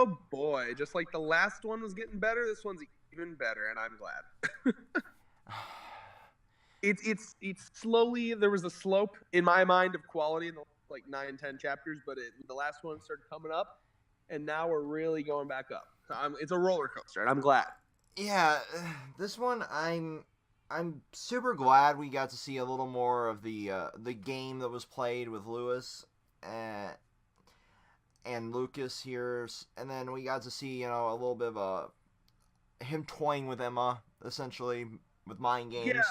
Oh boy, just like the last one was getting better, this one's even better, and I'm glad. It's slowly, there was a slope in my mind of quality in the like 9, 10 chapters, but the last one started coming up, and now we're really going back up. It's a roller coaster, and I'm glad. Yeah, this one I'm super glad we got to see a little more of the game that was played with Lewis and Lucas here, and then we got to see a little bit of him toying with Emma essentially with mind Yeah. games.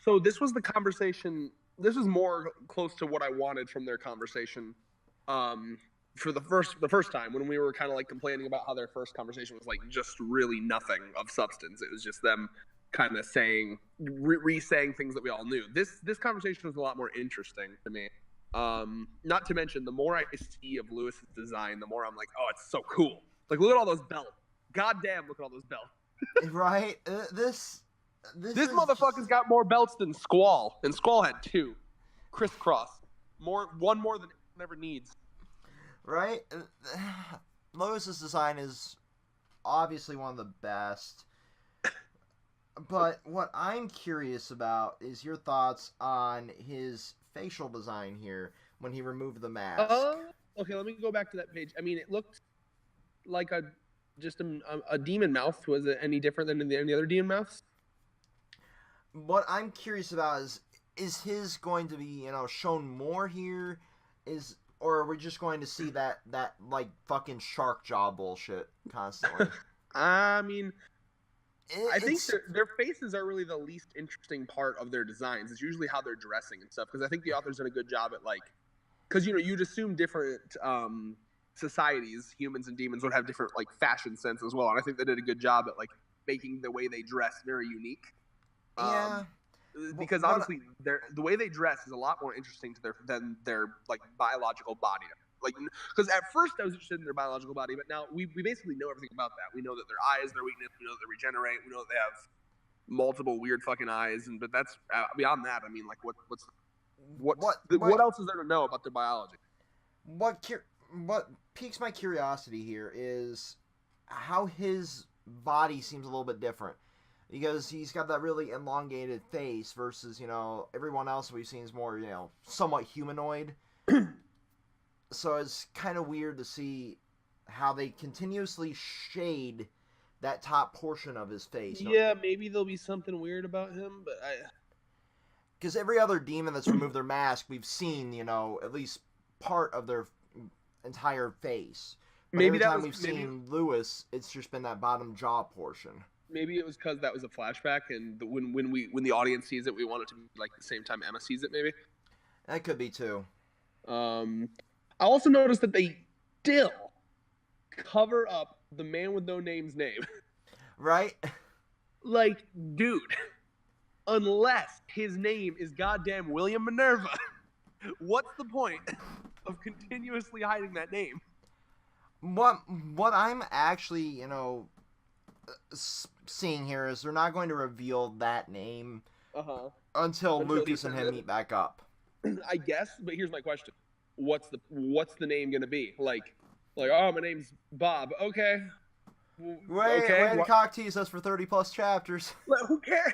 So this was the conversation. This was more close to what I wanted from their conversation. Um, for the first time when we were kind of like complaining about how their first conversation was like just really nothing of substance. It was just them kind of saying re-saying things that we all knew. This conversation was a lot more interesting to me. Not to mention, the more I see of Lewis's design, the more I'm like, oh, it's so cool. Like, look at all those belts. God damn, look at all those belts. Right? This This is motherfucker's got more belts than Squall, and Squall had 2, crisscross, one more than it ever needs. right. Lewis's design is obviously one of the best. But what I'm curious about is your thoughts on his facial design here when he removed the mask. Okay, let me go back to that page. I mean, it looked like just a demon mouth. Was it any different than any other demon mouths? What I'm curious about is his going to be shown more here, or are we just going to see that like fucking shark jaw bullshit constantly? I mean, I think It's their faces are really the least interesting part of their designs. It's usually how they're dressing and stuff. Because I think the author's done a good job at like, because you'd assume different societies, humans and demons, would have different like fashion sense as well. And I think they did a good job at like making the way they dress very unique. yeah. Um, because honestly, the way they dress is a lot more interesting to than their like biological body. Like, because at first I was interested in their biological body, but now we basically know everything about that. We know that their eyes, their weakness, we know that they regenerate, we know that they have multiple weird fucking eyes, but that's beyond that. I mean, like, what else is there to know about their biology? what what piques my curiosity here is how his body seems a little bit different because he's got that really elongated face versus everyone else we've seen is more somewhat humanoid. So it's kind of weird to see how they continuously shade that top portion of his face. Yeah, maybe there'll be something weird about him, but Because every other demon that's removed their mask, we've seen, at least part of their entire face. But maybe every that time was we've seen Lewis, it's just been that bottom jaw portion. maybe it was because that was a flashback, and when the audience sees it, we want it to be like the same time Emma sees it, maybe. That could be too. Um, I also noticed that they still cover up the man with no name's name. Right? Like, dude, unless his name is goddamn William Minerva, what's the point of continuously hiding that name? What I'm actually, seeing here is they're not going to reveal that name until Lucas and him meet back up. I guess, but here's my question: what's the name gonna be? Like, oh, my name's Bob. Okay. Way to cock tease us for 30 plus chapters. Who cares?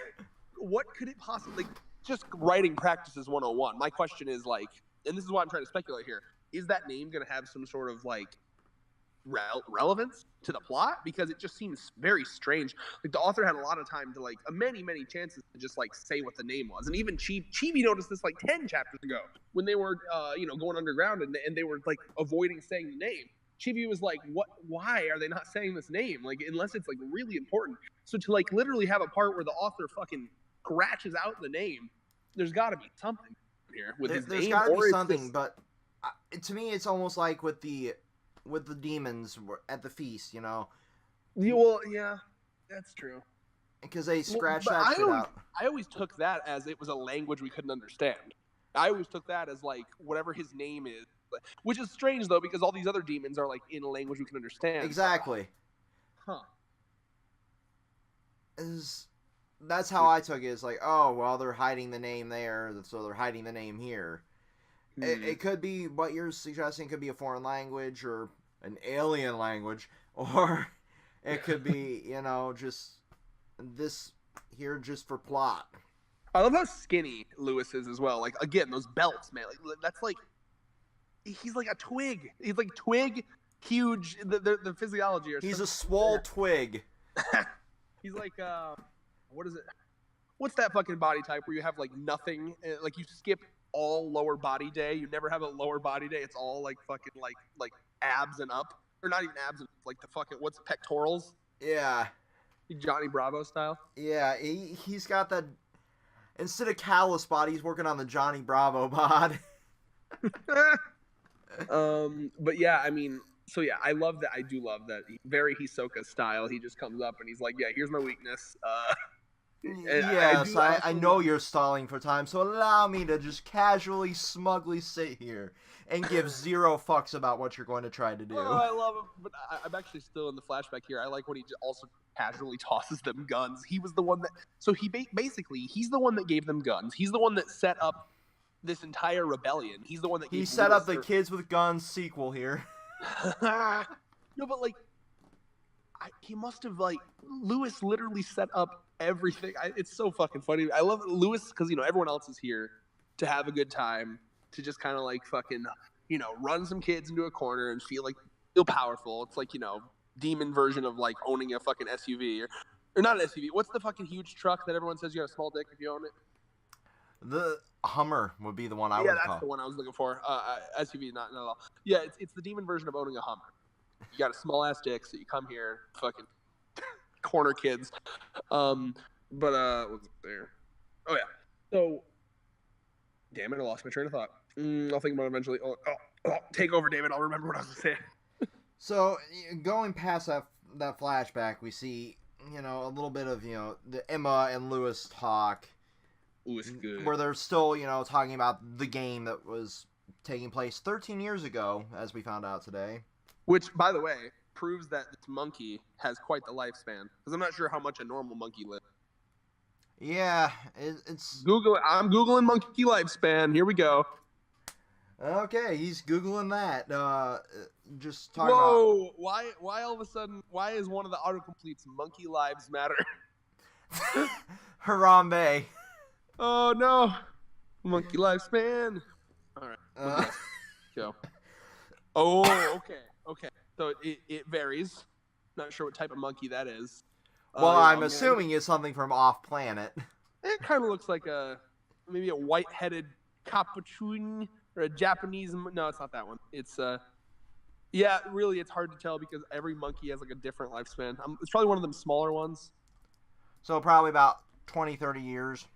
What could it possibly? Just writing practices 101. My question is like, and this is why I'm trying to speculate here: is that name gonna have some sort of like relevance to the plot? Because it just seems very strange. Like the author had a lot of time to like many chances to just like say what the name was, and even Chibi noticed this like 10 chapters ago when they were going underground and they were like avoiding saying the name. Chibi was like, "What? Why are they not saying this name? Like, unless it's like really important." So to like literally have a part where the author fucking scratches out the name, there's got to be something here with his name. There's got to be something, but to me, it's almost like with the demons at the feast, Yeah, well, yeah, that's true. Because they scratched that shit out. I always took that as it was a language we couldn't understand. I always took that as like whatever his name is, which is strange though because all these other demons are like in a language we can understand. Exactly. Huh. That's how I took it. It's like, oh well, they're hiding the name there, so they're hiding the name here. It could be what you're suggesting. Could be a foreign language or an alien language, or it could be, just this here just for plot. I love how skinny Lewis is as well. Like, again, those belts, man. Like, that's like, he's like a twig. He's like twig, huge. The physiology. He's a swole twig. He's like, what is it? What's that fucking body type where you have like nothing? Like you skip all lower body day. You never have a lower body day. It's all like fucking like abs and up, or not even abs, like the fucking what's pectorals? Yeah. Johnny Bravo style. Yeah, he's got that. Instead of callus body, he's working on the Johnny Bravo bod. But yeah, I mean, so yeah, I love that. I do love that. Very Hisoka style. He just comes up and he's like, "Yeah, here's my weakness." Yes, I know you're stalling for time, so allow me to just casually, smugly sit here and give zero fucks about what you're going to try to do. Oh, I love him, but I'm actually still in the flashback here. I like when he also casually tosses them guns. He was the one that, so he basically, he's the one that gave them guns. He's the one that set up this entire rebellion. He's the one that he set up the Kids with Guns sequel here. No, but like, he must have like Lewis literally set up everything. It's so fucking funny. I love Lewis because everyone else is here to have a good time, to just kind of like fucking run some kids into a corner and feel powerful. It's like demon version of like owning a fucking SUV or not an SUV. What's the fucking huge truck that everyone says you got a small dick if you own it? The Hummer would be the one I would call. Yeah, that's the one I was looking for. SUV, not at all. Yeah, it's the demon version of owning a Hummer. You got a small ass dick, so you come here, fucking corner kids. What's there? Oh yeah. So, damn it, I lost my train of thought. I'll think about it eventually. Take over, David. I'll remember what I was saying. So, going past that flashback, we see a little bit of the Emma and Lewis talk. Ooh, it's good. Where they're still talking about the game that was taking place 13 years ago, as we found out today. Which, by the way, proves that this monkey has quite the lifespan. Because I'm not sure how much a normal monkey lives. Yeah, it's... I'm Googling monkey lifespan. Here we go. Okay, he's Googling that. Just talking about... Whoa! Why all of a sudden... Why is one of the autocompletes Monkey Lives Matter? Harambe. Oh, no. Monkey lifespan. All right. Go. Oh, okay. Okay, so it varies. Not sure what type of monkey that is. Well, I'm assuming it's something from off planet. It kind of looks like maybe a white-headed capuchin or a Japanese. No, it's not that one. It's yeah, really, it's hard to tell because every monkey has like a different lifespan. It's probably one of them smaller ones. So probably about 20, 30 years.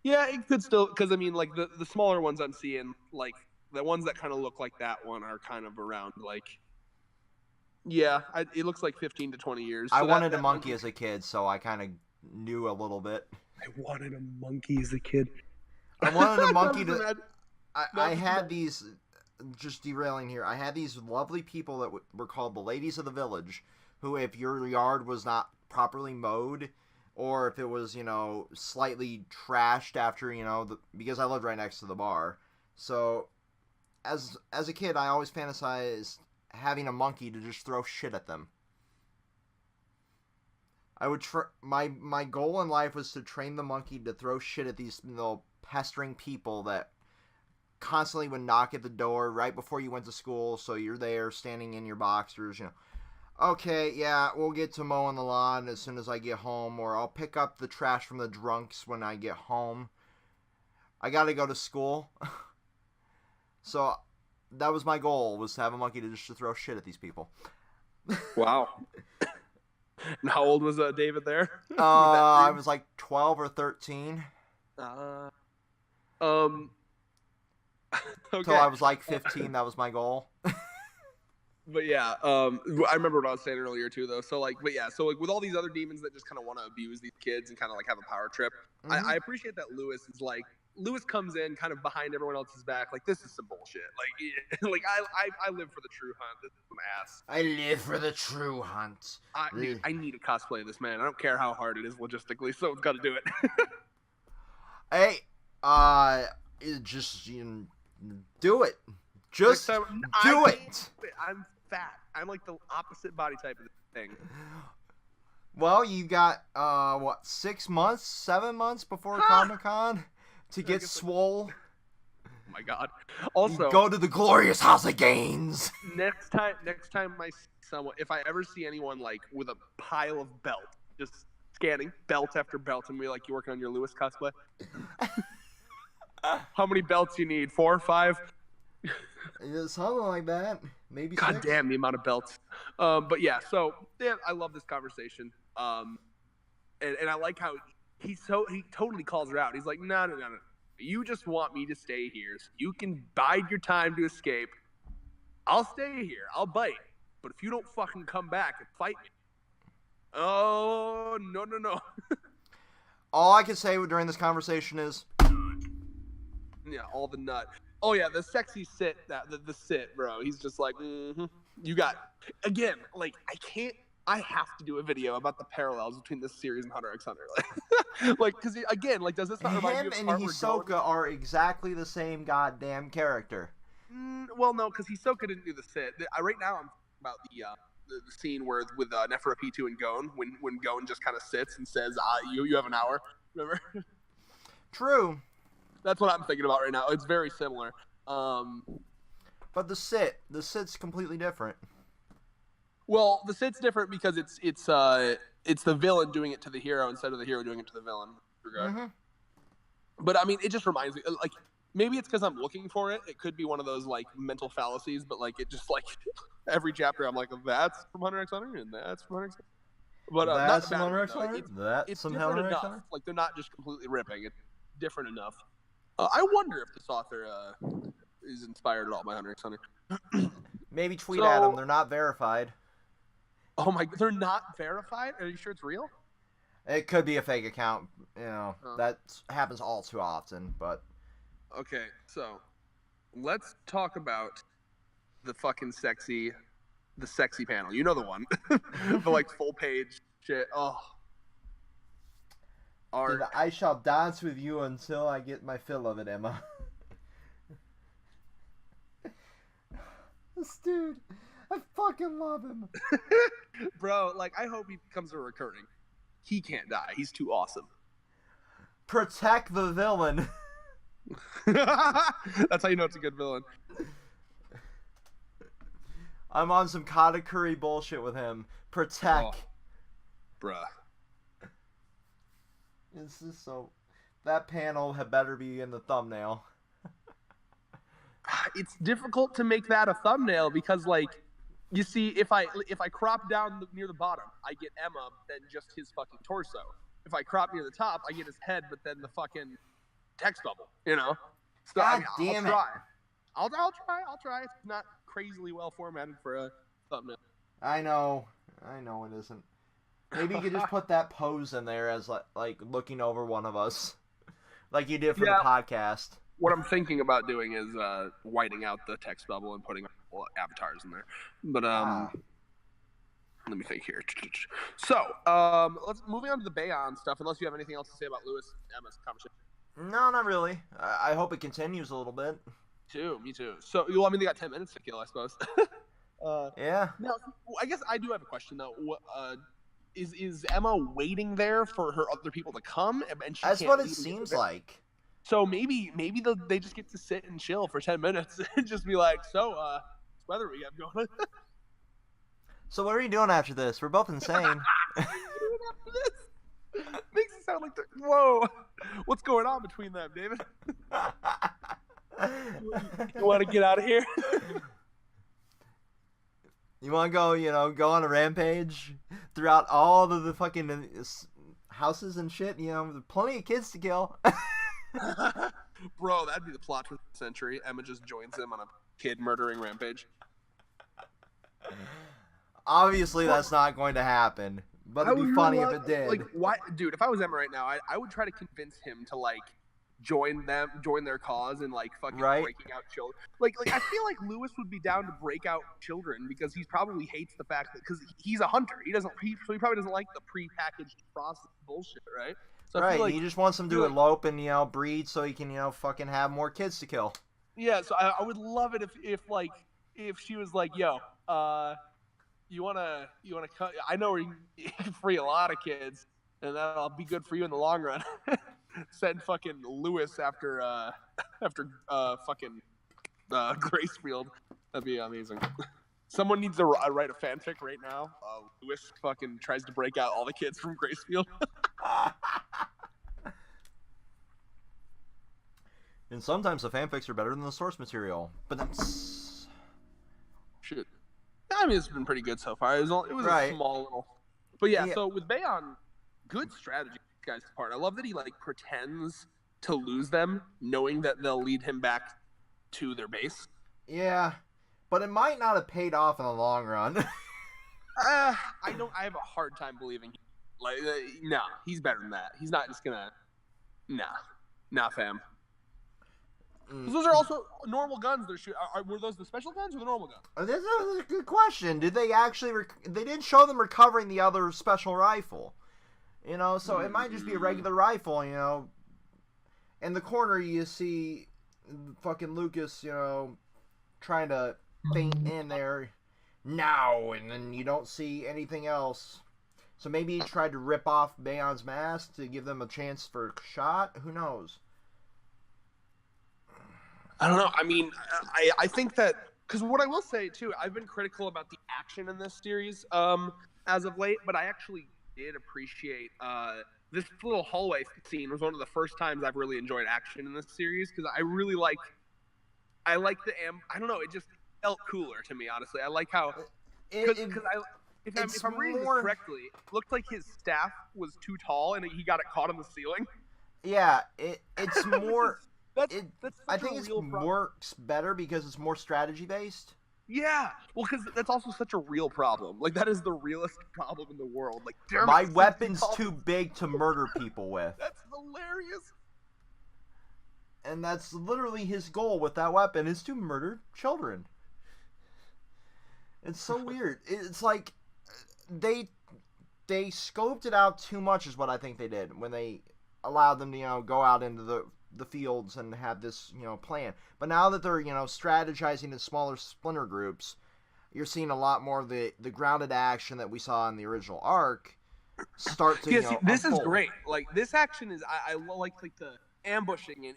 Yeah, it could still, because I mean, like the smaller ones I'm seeing, like the ones that kind of look like that one are kind of around like. Yeah, it looks like 15 to 20 years. So I wanted a monkey as a kid, so I kind of knew a little bit. I wanted a monkey as a kid. I wanted a monkey to... I had these... Just derailing here. I had these lovely people that were called the Ladies of the Village, who if your yard was not properly mowed, or if it was, slightly trashed after, because I lived right next to the bar. So, as a kid, I always fantasized having a monkey to just throw shit at them. I would my goal in life was to train the monkey to throw shit at these little pestering people that constantly would knock at the door right before you went to school, so you're there standing in your boxers, Okay, yeah, we'll get to mowing the lawn as soon as I get home, or I'll pick up the trash from the drunks when I get home. I gotta go to school. So that was my goal, was to have a monkey to just throw shit at these people. Wow. And how old was David there? I was like 12 or 13. Okay. Until I was like 15, that was my goal. But yeah, I remember what I was saying earlier too, though. So like, but yeah, so like with all these other demons that just kind of want to abuse these kids and kind of like have a power trip, mm-hmm. I appreciate that Lewis comes in kind of behind everyone else's back, like this is some bullshit. Like I live for the true hunt. This is some ass. I live for the true hunt. I need to cosplay this man. I don't care how hard it is logistically, so it's got to do it. Hey, just do it. Just do it. I'm fat. I'm like the opposite body type of the thing. Well, you got 6 months, 7 months before Comic-Con to get swole. Oh my God. Also, you go to the glorious House of Gaines. Next time I see someone, if I ever see anyone like with a pile of belts, just scanning belt after belt, and be like, "You working on your Lewis cosplay? How many belts you need? 4 or 5?" Something like that. Maybe God 6. damn the amount of belts. But yeah, so yeah, I love this conversation. And I like how he totally calls her out. He's like, no. You just want me to stay here so you can bide your time to escape. I'll stay here. I'll bite. But if you don't fucking come back and fight me. Oh, no. All I can say during this conversation is... Yeah, all the nut. Oh, yeah, the sexy sit, the sit, bro. He's just like, You got... Again, like, I have to do a video about the parallels between this series and Hunter x Hunter. Like, because, again, like, does this not remind you of Him and Hisoka are exactly the same goddamn character. Well, no, because Hisoka didn't do the sit. Right now, I'm talking about the scene where with Neferpitou and Gon, when Gon just kind of sits and says, you have an hour. Remember? True. That's what I'm thinking about right now. It's very similar. But the sit's completely different. Well, the sit's different because it's the villain doing it to the hero instead of the hero doing it to the villain. Mm-hmm. But I mean, it just reminds me, like, maybe it's because I'm looking for it. It could be one of those like mental fallacies, but like it just like every chapter I'm like, that's from Hunter x Hunter and that's from Hunter x Hunter. But that's not from Hunter x Hunter. Hunter. It's different enough. Like they're not just completely ripping. It's different enough. I wonder if this author is inspired at all by Hunter x Hunter. Maybe tweet at them. They're not verified. Oh my! They're not verified. Are you sure it's real? It could be a fake account. You know, that happens all too often. But okay, so let's talk about the fucking sexy panel. You know the one, the like full page shit. Oh, Dude, I shall dance with you until I get my fill of it, Emma. This dude, I fucking love him. Bro, like, I hope he becomes a recurring. He can't die. He's too awesome. Protect the villain. That's how you know it's a good villain. I'm on some Katakuri bullshit with him. Protect. Oh. Bruh. This is so... That panel had better be in the thumbnail. It's difficult to make that a thumbnail because, like, you see, if I crop down near the bottom, I get Emma, then just his fucking torso. If I crop near the top, I get his head, but then the fucking text bubble, you know? So, God damn it. I'll try. It's not crazily well formatted for a thumbnail. I know it isn't. Maybe you could just put that pose in there as like looking over one of us, like you did for the podcast. What I'm thinking about doing is whiting out the text bubble and putting avatars in there. But let me think here. So let's moving on to the Bayon stuff. Unless you have anything else to say about Lewis and Emma's conversation. No, not really. I hope it continues a little bit. Me too. So I mean, they got 10 minutes to kill, I suppose. Yeah. Now, I guess I do have a question though. Is Emma waiting there for her other people to come? And she That's can't what it leave seems like. So maybe they just get to sit and chill for 10 minutes and just be like, so, what weather we have going on? So what are you doing after this? We're both insane. Makes it sound like whoa. What's going on between them, David? You want to get out of here? You want to go on a rampage throughout all of the fucking houses and shit? Plenty of kids to kill. Bro, that'd be the plot for the century. Emma just joins him on a kid murdering rampage. Obviously, that's not going to happen. But it'd be funny if it did. Like, why, dude? If I was Emma right now, I would try to convince him to like join their cause and like fucking breaking out children. Like I feel like Lewis would be down to break out children because he probably hates the fact that because he's a hunter. He probably doesn't like the prepackaged process bullshit, right? So right, like, he just wants them to elope and breed so he can fucking have more kids to kill. Yeah, so I would love it if she was like, yo, you wanna cut. I know you can free a lot of kids, and that'll be good for you in the long run. Send fucking Lewis after fucking Gracefield. That'd be amazing. Someone needs to write a fanfic right now. Lewis fucking tries to break out all the kids from Gracefield. And sometimes the fanfics are better than the source material. But that's... Shit. I mean, it's been pretty good so far. It was a small little... But yeah, so with Bayon, good strategy guy's part. I love that he, like, pretends to lose them, knowing that they'll lead him back to their base. Yeah, but it might not have paid off in the long run. I have a hard time believing. Like, no, he's better than that. He's not just gonna... Nah, fam. Those are also normal guns they're shooting. Were those the special guns or the normal guns? This is a good question. Did they actually... They didn't show them recovering the other special rifle. You know, so it might just be a regular rifle, you know. In the corner, you see fucking Lucas, you know, trying to feint in there now, and then you don't see anything else. So maybe he tried to rip off Bayon's mask to give them a chance for a shot? Who knows? I don't know. I mean, I think that... Because what I will say, too, I've been critical about the action in this series as of late, but I actually did appreciate... this little hallway scene was one of the first times I've really enjoyed action in this series, because I really like... I don't know, it just felt cooler to me, honestly. I like how... Because if I'm reading this correctly, it looked like his staff was too tall and he got it caught on the ceiling. Yeah, it's more... I think it problem. Works better because it's more strategy based. Yeah, well, because that's also such a real problem. Like, that is the realest problem in the world. Like, my weapon's too big to murder people with. That's hilarious. And that's literally his goal with that weapon, is to murder children. It's so weird. It's like they scoped it out too much is what I think they did when they allowed them to, you know, go out into the fields and have this, you know, plan. But now that they're, you know, strategizing in smaller splinter groups, you're seeing a lot more of the grounded action that we saw in the original arc start to, yeah, you know, see, this unfold. is great. Like, this action is, I like the ambushing and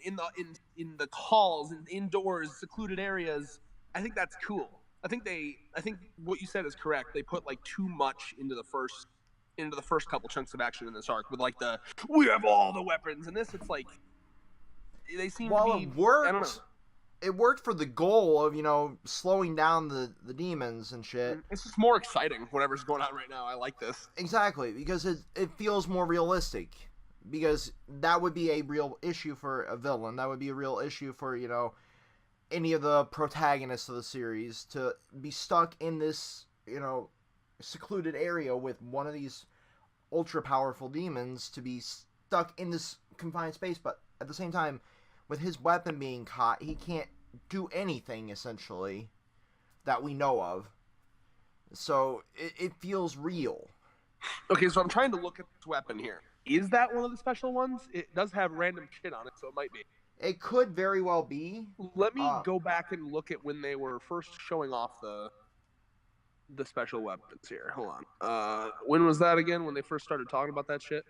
in the calls and indoors, secluded areas. I think that's cool. I think what you said is correct. They put, like, too much into the first couple chunks of action in this arc with, like, we have all the weapons, and this, it's like, they seem to be... It worked. I don't know. It worked for the goal of, you know, slowing down the demons and shit. It's just more exciting, whatever's going on right now. I like this. Exactly, because it feels more realistic. Because that would be a real issue for a villain. That would be a real issue for, you know, any of the protagonists of the series to be stuck in this, you know, secluded area with one of these ultra powerful demons, to be stuck in this confined space. But at the same time, with his weapon being caught, he can't do anything, essentially, that we know of. So it feels real. Okay, so I'm trying to look at this weapon here. Is that one of the special ones? It does have random shit on it, so it might be. It could very well be. Let me go back and look at when they were first showing off the special weapons here. Hold on. When was that again? When they first started talking about that shit?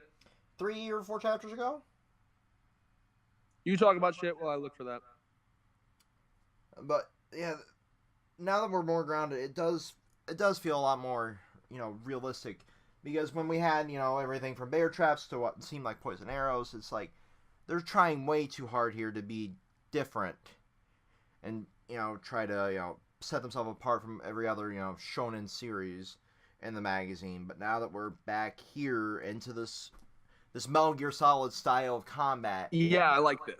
3 or 4 chapters ago? You talk about shit while I look for that. But yeah, now that we're more grounded, it does feel a lot more, you know, realistic. Because when we had, you know, everything from bear traps to what seemed like poison arrows, it's like they're trying way too hard here to be different and, you know, try to, you know, set themselves apart from every other, you know, shonen series in the magazine. But now that we're back here into this Metal Gear Solid style of combat. Yeah, I like this.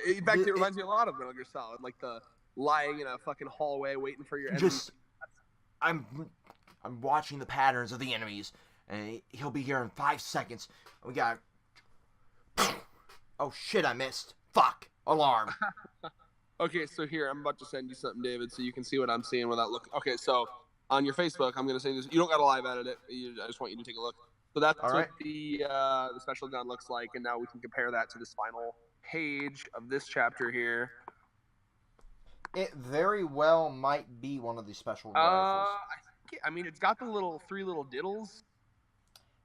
In fact, it reminds me a lot of Metal Gear Solid, like the lying in a fucking hallway waiting for your enemies. I'm watching the patterns of the enemies, and he'll be here in 5 seconds. We got... Oh shit, I missed. Fuck. Alarm. Okay, so here, I'm about to send you something, David, so you can see what I'm seeing without looking. Okay, so on your Facebook, I'm going to send this. You don't got to live edit it. I just want you to take a look. So that's what the special gun looks like, and now we can compare that to this final page of this chapter here. It very well might be one of the special rifles. I mean, it's got the three little diddles.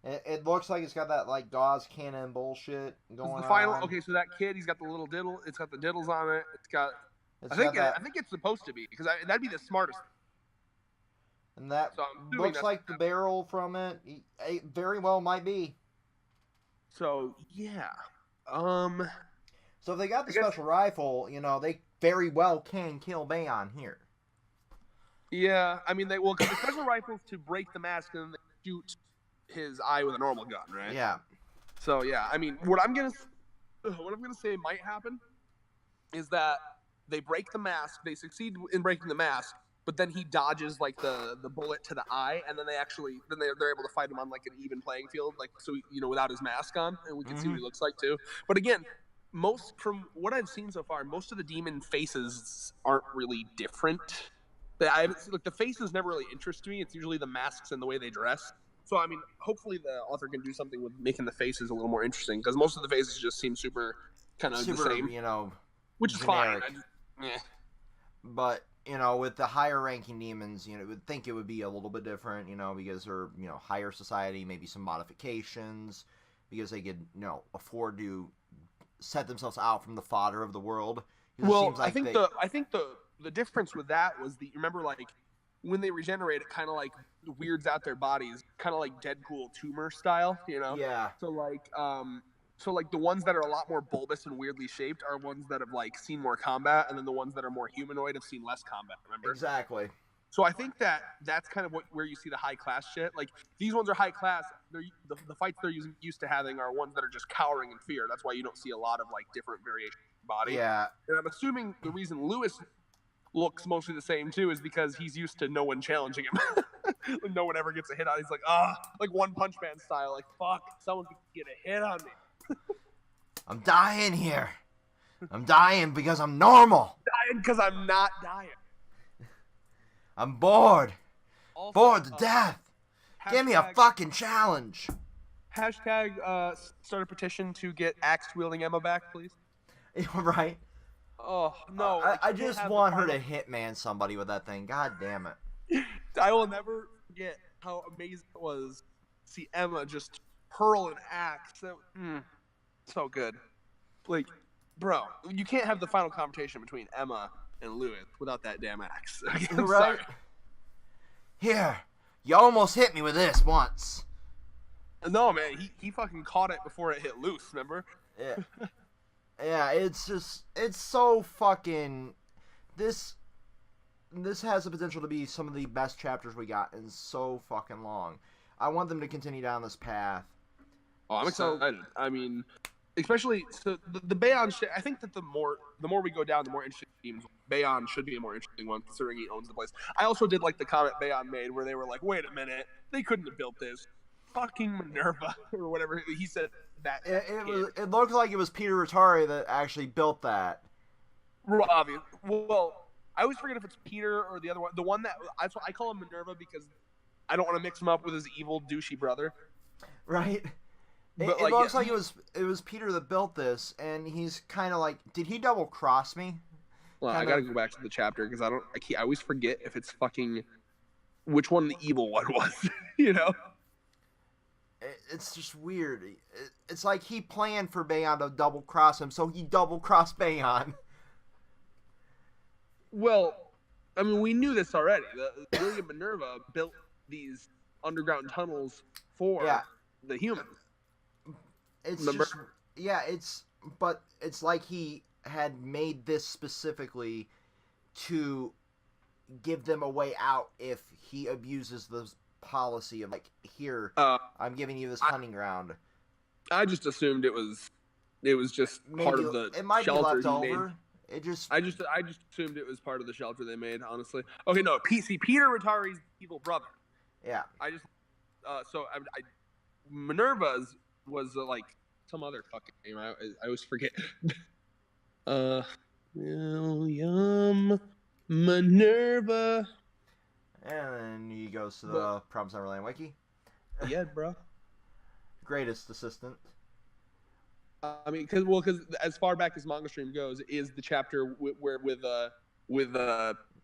It looks like it's got that like Dawes cannon bullshit going The final. on. Okay, so that kid, he's got the little diddle. It's got the diddles on it. It's got. It's got that, I think it's supposed to be because that'd be the smartest. and that So I'm looks like the barrel from it. It very well might be. So yeah. So if they got the special rifle, they very well can kill Bayon here. Yeah, I mean because the special rifle's to break the mask and then they shoot his eye with a normal gun, right? Yeah. So yeah, I mean what I'm gonna say might happen is that they break the mask, they succeed in breaking the mask, but then he dodges like the bullet to the eye, and then they're able to fight him on like an even playing field, like so without his mask on, and we can see what he looks like too. But again, from what I've seen so far, most of the demon faces aren't really different. The faces never really interest me. It's usually the masks and the way they dress. So I mean, hopefully the author can do something with making the faces a little more interesting, because most of the faces just seem super kind of the same, which is generic. Fine. But with the higher ranking demons, you would think it would be a little bit different, because they're higher society, maybe some modifications, because they could afford to set themselves out from the fodder of the world. Well, I think the difference with that was remember like when they regenerate, it kind of like weirds out their bodies, kind of like Deadpool tumor style, Yeah. So like the ones that are a lot more bulbous and weirdly shaped are ones that have like seen more combat, and then the ones that are more humanoid have seen less combat. Remember? Exactly. So I think that's kind of where you see the high class shit. Like these ones are high class. The fights they're used to having are ones that are just cowering in fear. That's why you don't see a lot of like different variations of body. Yeah. And I'm assuming the reason Lewis looks mostly the same too is because he's used to no one challenging him. No one ever gets a hit on. He's like, like One Punch Man style. Like fuck, someone could get a hit on me. I'm dying here. I'm dying because I'm normal. Dying because I'm not dying. I'm bored. Also, bored to death. Give me a fucking challenge. Hashtag start a petition to get axe-wielding Emma back, please. Right. Oh, no. I just want her to hitman somebody with that thing. God damn it. I will never forget how amazing it was to see Emma just hurl an axe. So good. Like, bro, you can't have the final confrontation between Emma and Lewis without that damn axe. Right? Sorry. Here, you almost hit me with this once. No, man, he fucking caught it before it hit loose, remember? Yeah. Yeah, it's so fucking... This has the potential to be some of the best chapters we got in so fucking long. I want them to continue down this path. Oh, I'm excited. I mean, especially the Bayon shit. I think that the more we go down, the more interesting teams. Bayon should be a more interesting one, considering he owns the place. I also did like the comment Bayon made, where they were like, "Wait a minute, they couldn't have built this." Fucking Minerva or whatever he said that. It looked like it was Peter Rattari that actually built that. Well, obvious. Well, I always forget if it's Peter or the other one. The one that I call him Minerva because I don't want to mix him up with his evil douchey brother. Right. It looks like it was Peter that built this, and he's kind of like, did he double cross me? Well, I gotta go back to the chapter because I always forget if it's fucking which one the evil one was. It's just weird. It's like he planned for Bayon to double cross him, so he double crossed Bayon. Well, I mean, we knew this already. William Minerva built these underground tunnels for the humans. But it's like he had made this specifically to give them a way out if he abuses the policy of like, here, I'm giving you this hunting ground. I just assumed it was just part of the it might shelter be left over. I just assumed it was part of the shelter they made, honestly. Okay, no, Peter Rattari's evil brother. Yeah. Minerva's was like some other fucking name. I always forget. William Minerva. And then he goes to the Promised Neverland wiki. Yeah, bro. Greatest assistant. I mean, because as far back as Manga Stream goes, is the chapter with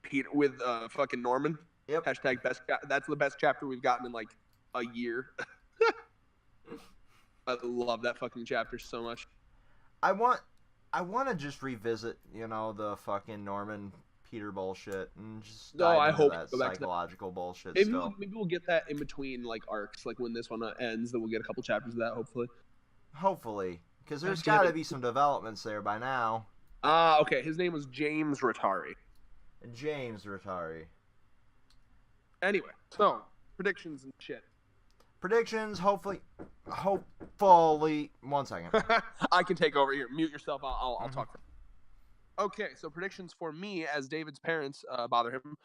Peter with fucking Norman. Yep. Hashtag best. That's the best chapter we've gotten in like a year. I love that fucking chapter so much. I want to just revisit, the fucking Norman Peter bullshit and just No, dive I into hope that we go back to that. psychological bullshit Maybe still. maybe we'll get that in between like arcs, like when this one ends, then we'll get a couple chapters of that hopefully. Hopefully, because there's damn got to it. be some developments there by now. Okay. His name was James Rattari. James Rattari. Anyway, so predictions and shit. Predictions, hopefully. 1 second. I can take over here. Mute yourself. I'll talk. Okay, so predictions for me as David's parents bother him.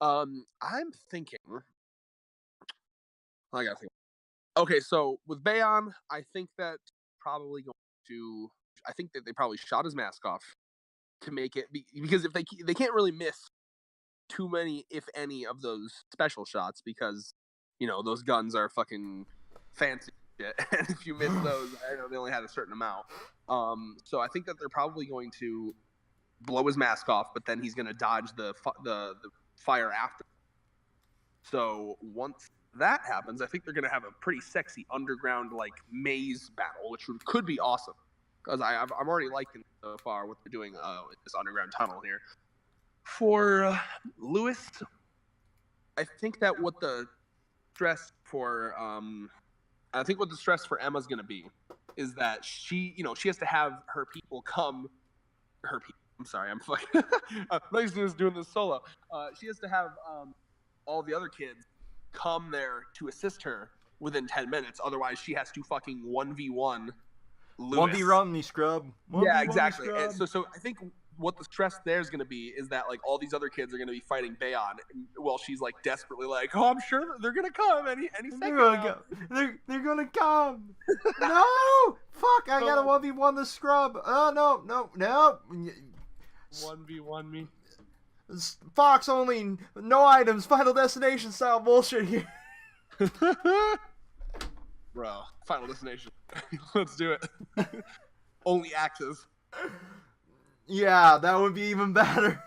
I'm thinking. I gotta think. Okay, so with Bayon, I think that probably going to. I think that they probably shot his mask off to make it because if they can't really miss too many, if any, of those special shots because those guns are fucking fancy shit, and if you miss those, I know they only had a certain amount. So I think that they're probably going to blow his mask off, but then he's going to dodge the fire after. So once that happens, I think they're going to have a pretty sexy underground like maze battle, which could be awesome because I'm already liking so far what they're doing in this underground tunnel here. For Lewis, I think that what the stress for Emma's going to be is that she has to have her people come. I'm sorry, I'm fucking. I'm not used to just doing this solo. She has to have all the other kids come there to assist her within 10 minutes. Otherwise, she has to fucking 1v1 Lewis. 1v1 me scrub. Yeah, exactly. And so I think what the stress there is going to be is that like all these other kids are going to be fighting Bayon while she's like desperately like, oh, I'm sure they're going to come any second. They're gonna come. No, fuck! I gotta 1v1 the scrub. Oh no. 1v1 me. Fox only, no items, Final Destination style bullshit here. Bro, Final Destination. Let's do it. Only axes. Yeah, that would be even better.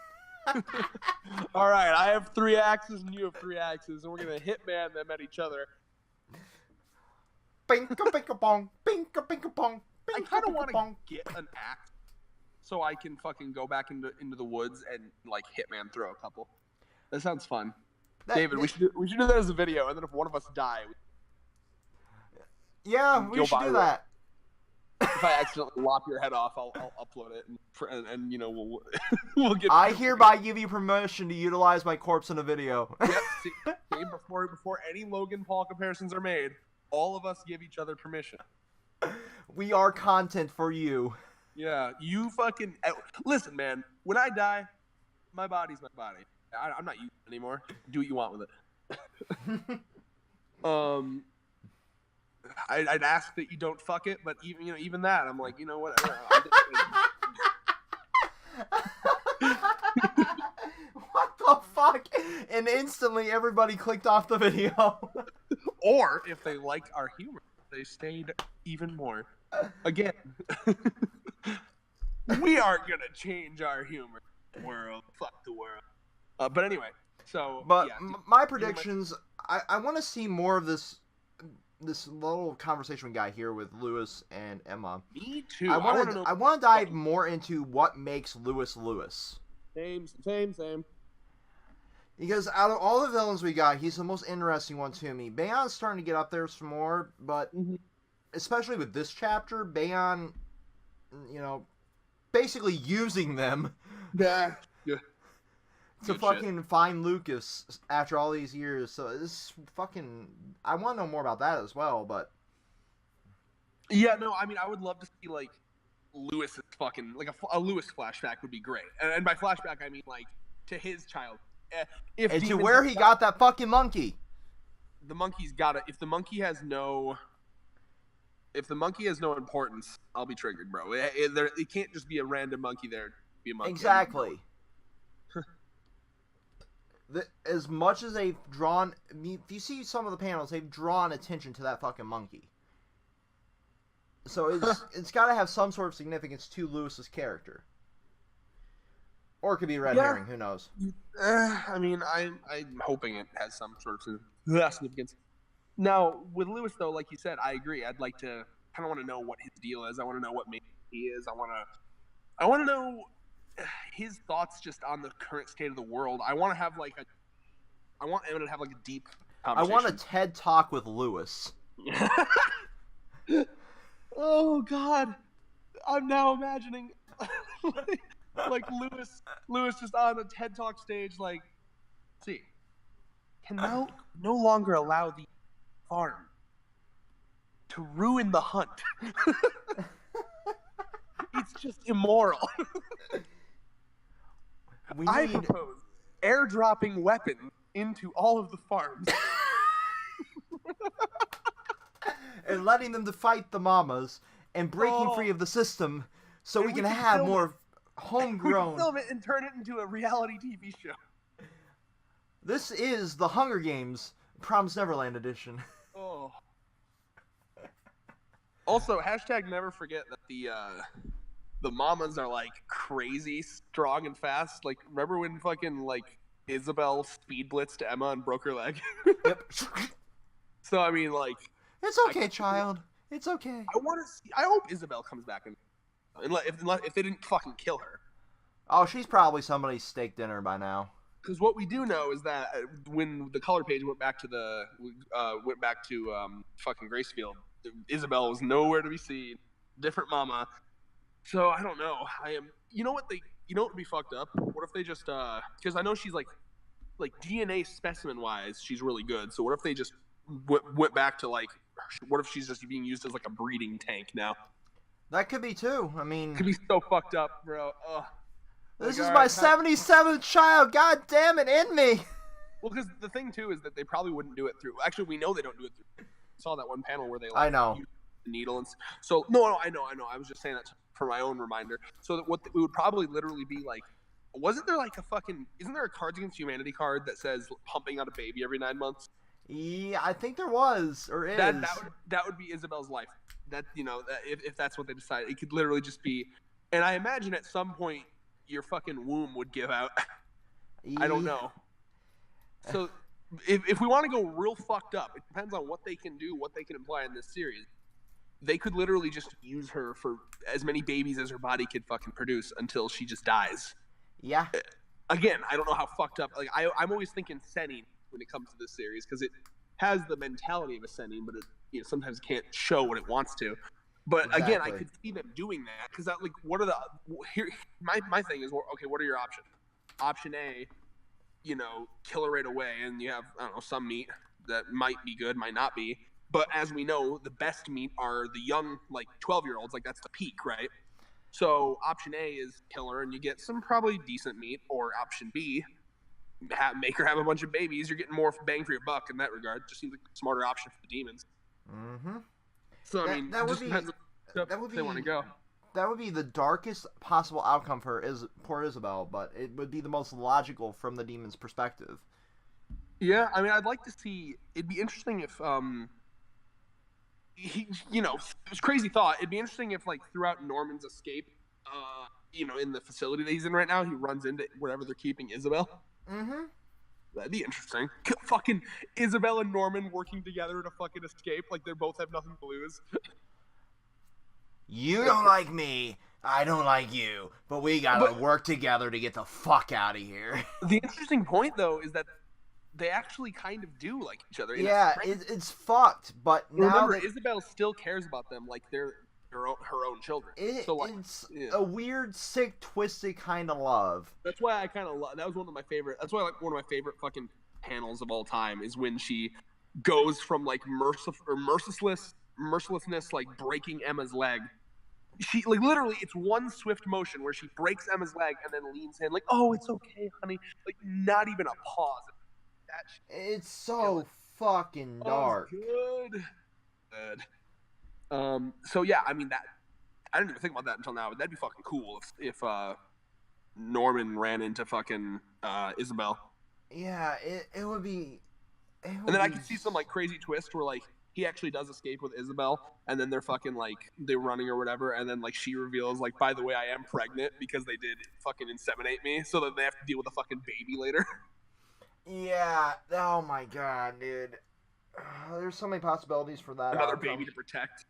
All right, I have 3 axes and you have 3 axes, and we're gonna hitman them at each other. Pinka pinka pong, pinka pinka pong. I kind of want to get an axe so I can fucking go back into the woods and like hitman throw a couple. That sounds fun. David, we should do that as a video, and then if one of us die, we should do that. If I accidentally lop your head off, I'll upload it, and we'll get. I hereby give you permission to utilize my corpse in a video. Yep. See, before any Logan Paul comparisons are made, all of us give each other permission. We are content for you. Yeah, you fucking listen, man. When I die, my body's my body. I'm not you anymore. Do what you want with it. I'd ask that you don't fuck it, but even that, I'm like, whatever. What the fuck? And instantly everybody clicked off the video. Or if they liked our humor, they stayed even more. Again, we aren't gonna change our humor. World, fuck the world. But anyway, so. But yeah, my predictions, I want to see more of this little conversation guy here with Lewis and Emma. Me too. I want to dive more into what makes Lewis Lewis. Same. Because out of all the villains we got, he's the most interesting one to me. Bayon's starting to get up there some more, but especially with this chapter, Bayon, basically using them to fucking find Lucas after all these years. So this fucking, I want to know more about that as well, but. Yeah, no, I mean, I would love to see, like, Lewis's fucking, like, a Lewis flashback would be great. And by flashback, I mean, like, to his child. And to where he got that fucking monkey. The monkey's got it. If the monkey has no importance, I'll be triggered, bro. It can't just be a random monkey there. Be a monkey. Exactly. As much as they've drawn, if you see some of the panels, they've drawn attention to that fucking monkey. So it's got to have some sort of significance to Lewis's character. Or it could be red herring. Who knows? I mean, I'm hoping it has some sort of significance. Now, with Lewis, though, like you said, I agree. I'd like to kind of want to know what his deal is. I want to know what maybe he is. I want to know his thoughts just on the current state of the world. I want Emma to have like a deep conversation. I want a TED Talk with Lewis. Oh God, I'm now imagining like Lewis just on a TED Talk stage, like, see, can no longer allow the farm to ruin the hunt. It's just immoral. I propose airdropping weapons into all of the farms. And letting them to fight the mamas and breaking free of the system so we can have more homegrown. We can film it and turn it into a reality TV show. This is the Hunger Games Promised Neverland edition. Oh. Also, hashtag never forget that the mamas are like crazy strong and fast. Like, remember when fucking like Isabel speed blitzed Emma and broke her leg? Yep. So I mean, like, it's okay, child. It's okay. I hope Isabel comes back if they didn't fucking kill her. Oh, she's probably somebody's steak dinner by now. Because what we do know is that when the color page went back to fucking Gracefield, Isabel was nowhere to be seen. Different mama. So I don't know. You know what would be fucked up? What if they just because I know she's like DNA specimen wise, she's really good. So what if they just went back to like, what if she's just being used as like a breeding tank now? That could be too. I mean, could be so fucked up, bro. This is my 77th child. God damn it, in me. Well, because the thing too is that they probably wouldn't do it through. Actually, we know they don't do it through. I saw that one panel where they I know use the needle and so no, I know. I was just saying that for my own reminder. So that it would probably literally be like, isn't there a Cards Against Humanity card that says pumping out a baby every 9 months? Yeah, I think there was or is. That would be Isabel's life. That if that's what they decide, it could literally just be. And I imagine at some point your fucking womb would give out. I don't know. So if we want to go real fucked up, it depends on what they can do, what they can imply in this series. They could literally just use her for as many babies as her body could fucking produce until she just dies. Yeah. Again, I don't know how fucked up. Like I'm always thinking Sennin when it comes to this series because it has the mentality of a Sennin, but it sometimes can't show what it wants to. But exactly. Again, I could see them doing that because what are my thing is, okay, what are your options? Option A, kill her right away, and you have some meat that might be good, might not be. But as we know, the best meat are the young, 12-year-olds. Like, that's the peak, right? So option A is kill her, and you get some probably decent meat. Or option B, make her have a bunch of babies. You're getting more bang for your buck in that regard. Just seems like a smarter option for the demons. Mm-hmm. So, that would depends on they want to go. That would be the darkest possible outcome for poor Isabel, but it would be the most logical from the demon's perspective. Yeah, I mean, I'd like to see. It'd be interesting if it's a crazy thought. It'd be interesting if throughout Norman's escape, in the facility that he's in right now, he runs into wherever they're keeping Isabel. Mm-hmm. That'd be interesting. Fucking Isabel and Norman working together to fucking escape. Like they both have nothing to lose. You don't like me, I don't like you, but we gotta work together to get the fuck out of here. The interesting point, though, is that they actually kind of do like each other. Yeah, it's fucked, but now remember, Isabel still cares about them like they're her own children. It's a weird, sick, twisted kind of love. That's why I kind of love. That was one of my favorite. That's why one of my favorite fucking panels of all time is when she goes from mercilessness, breaking Emma's leg. She literally, it's one swift motion where she breaks Emma's leg and then leans in oh, it's okay, honey. Not even a pause. It's so fucking dark. Good. So yeah, I mean that. I didn't even think about that until now. But that'd be fucking cool if Norman ran into fucking Isabel. Yeah, it would be. And then I could see some crazy twist where he actually does escape with Isabel, and then they're fucking like they're running or whatever, and then like she reveals like, by the way, I am pregnant because they did fucking inseminate me, so that they have to deal with a fucking baby later. Yeah. Oh my god, dude. There's so many possibilities for that. Another baby to protect.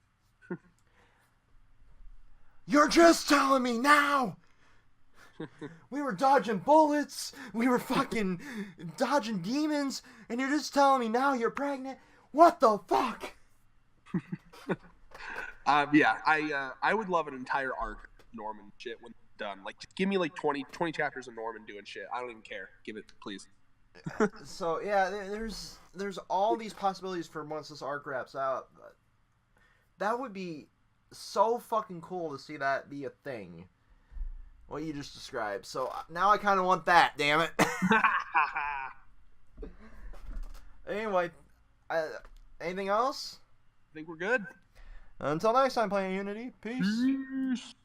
You're just telling me now. We were dodging bullets. We were fucking dodging demons, and you're just telling me now you're pregnant. What the fuck? Yeah, I would love an entire arc of Norman shit when done. Like, just give me like 20 chapters of Norman doing shit. I don't even care. Give it, please. So yeah, there's all these possibilities for once this arc wraps out. But that would be so fucking cool to see that be a thing. What you just described. So now I kind of want that. Damn it. Anyway, anything else? I think we're good. Until next time, playing Unity. Peace. Peace.